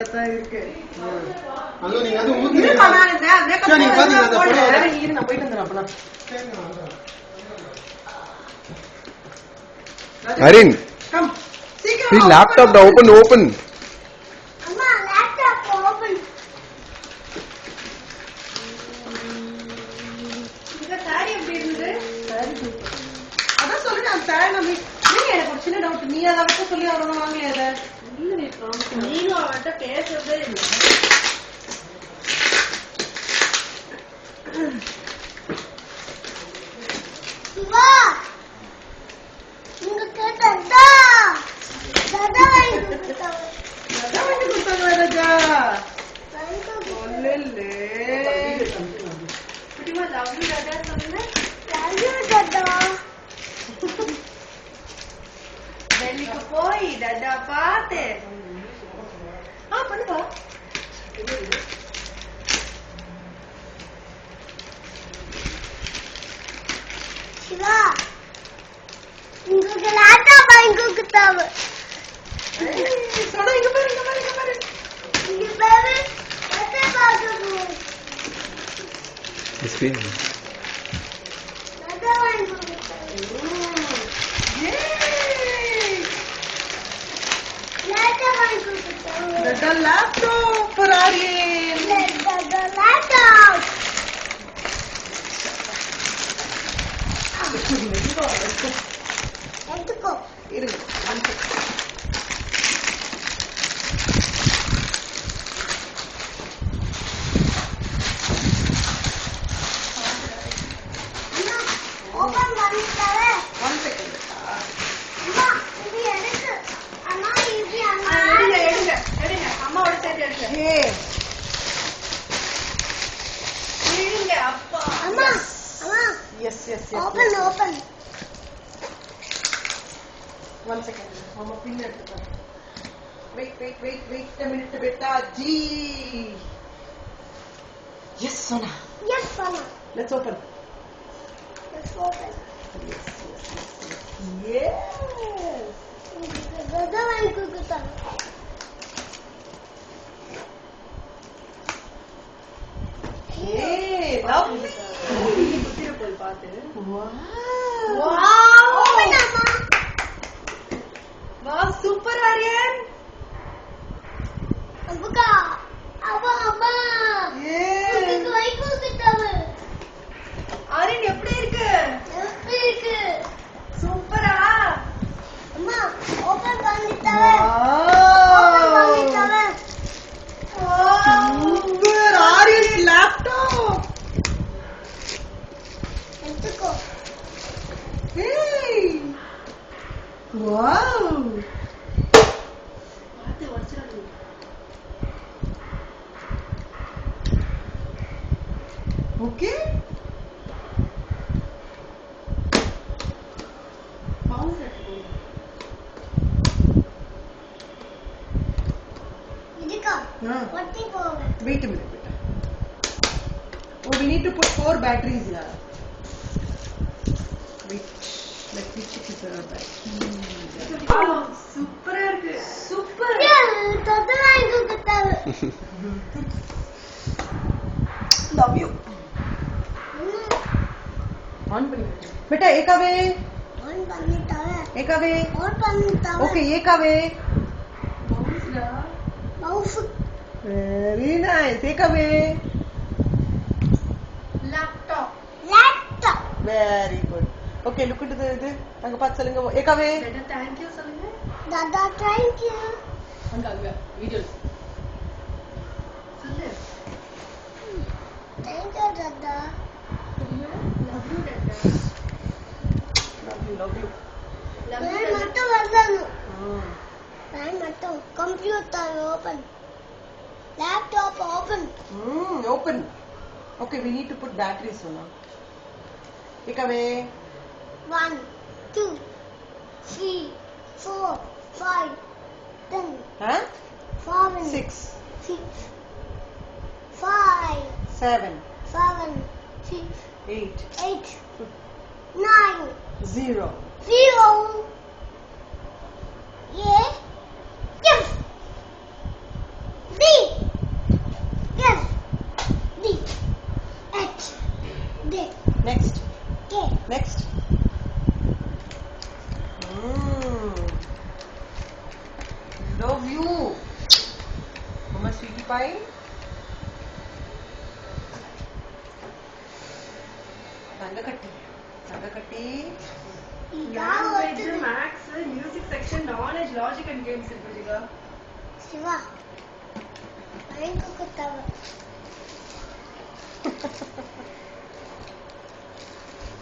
இருக்கு. அது நீங்க அது ஊத்து. இது பண்ணானே மேக்கப் நீங்க பாத்தீங்க அந்த போட்டோ. இரு நான் போயிட்டு வந்துறேன் அப்பலாம். Arin, come. சீக்கிரம். see laptop da open. அம்மா லேப்டாப் ஓபன். இந்த சாரி எப்படி இருந்தது? சாரி. அத சொல்லு நான் சாரி நம்ம நீங்க எனக்கு ஒரு சின்ன டவுட். நீ அத வச்சு சொல்லி அவன வாங்கலையா அத? இல்ல நீ காமிக்க. நீங்க அவட்ட பேசவே இல்ல. சிவா இங்க கேட்டா தாதா வாங்கி கொடுத்தாங்க. அத வாங்கி கொடுத்தாங்க ராஜா. சொல்லலே. குட்டிமா லவ் யூ ராஜா சொல்லுங்க. லவ் யூ தாதா. டெல்லிக்கு போய் டாடா பாத்து. பண்ணுப்பா. சிவா உங்களுக்கு லேப்டாப் வாங்கி கொடுத்தாங்க. சொன்னா இங்க பாரு இங்க பாரு இங்க பாரு. இங்க பாரு எதை பார்க்கணும். It's been. தாதா வாங்கி கொடுத்தாங்க. லேப்டாப் வாங்கி கொடுத்தாங்க. Tata laptop for Aryan. Dada laptop. எடுத்துக்கோ. இருங்க. அம்மா ஓபன் பண்ணிட்டாவே. One second. அம்மா இது எடுத்து. அம்மா இது அம்மா. எடுங்க எடுங்க எடுங்க. அம்மாவோட சேர்த்து எடுங்க. எடுங்க அப்பா. அம்மா அம்மா Yes yes yes. Open open. One second. அம்மா பின் எடுத்துக்கோ. Wait a minute beta ji. Yes Sona. Yes அம்மா. Let's open. Let's open. Yes. தாதா வாங்கி கொடுத்தாங்க. Hey, lovely. குட்டிய போய் பாத்து. Wow. ஓபன் அம்மா. Wow, super Aryan. அப்புக்கா அம்மா அம்மா Yes. உங்களுக்கு வாங்கி கொடுத்தாங்க. Aryan எப்படி இருக்கு? எப்படி இருக்கு? சூப்பரா? அம்மா ஓபன் பண்ணிட்டாவே. Open Wow. பண்ணிட்டாவே. Super Aryan laptop. எடுத்துக்கோ. Hey. Wow. பாத்து வச்சிராது. Okay. Mouse எடுத்துக்கோ. இதுக்கா ஒட்டி போங்க. Wait a minute. Oh, we need to put 4 batteries here. Wait. Let me check if there are batteries. Wow, super இருக்கு. Super. தாதா வாங்கி கொடுத்தாங்க. Love you. On பண்ணி. बेटा एक आवे. ஆன் பண்ணிட்டாவே. एक आवे. ஆன் பண்ணிட்டாவே. Okay, एक आवे. Mouse da. Mouse. Very nice. एक आवे. Laptop. Very good. Okay, look into the அங்க பாத்து சொல்லுங்க. एक आवे. बेटा thank you சொல்லுங்க. தாதா thank you. அங்க வீடியோ சொல்லு. Thank you Dada. Love you dada. Love you. நான் மட்டும் வரணும். நான் மட்டும் computer open. Laptop open. Open. Okay, we need to put batteries on. एक आवे. 1 2 3 4 5 10 Huh? 7 6 6 5 7 7 6 8 8 9 0. 0. Yeah. Yes. love you. Mama sweetie pie. தங்கக்கட்டி தங்கக்கட்டி. Language, maths, music section, knowledge, logic and games இருக்கு Zika. Siva பயங்கர குத்தாவ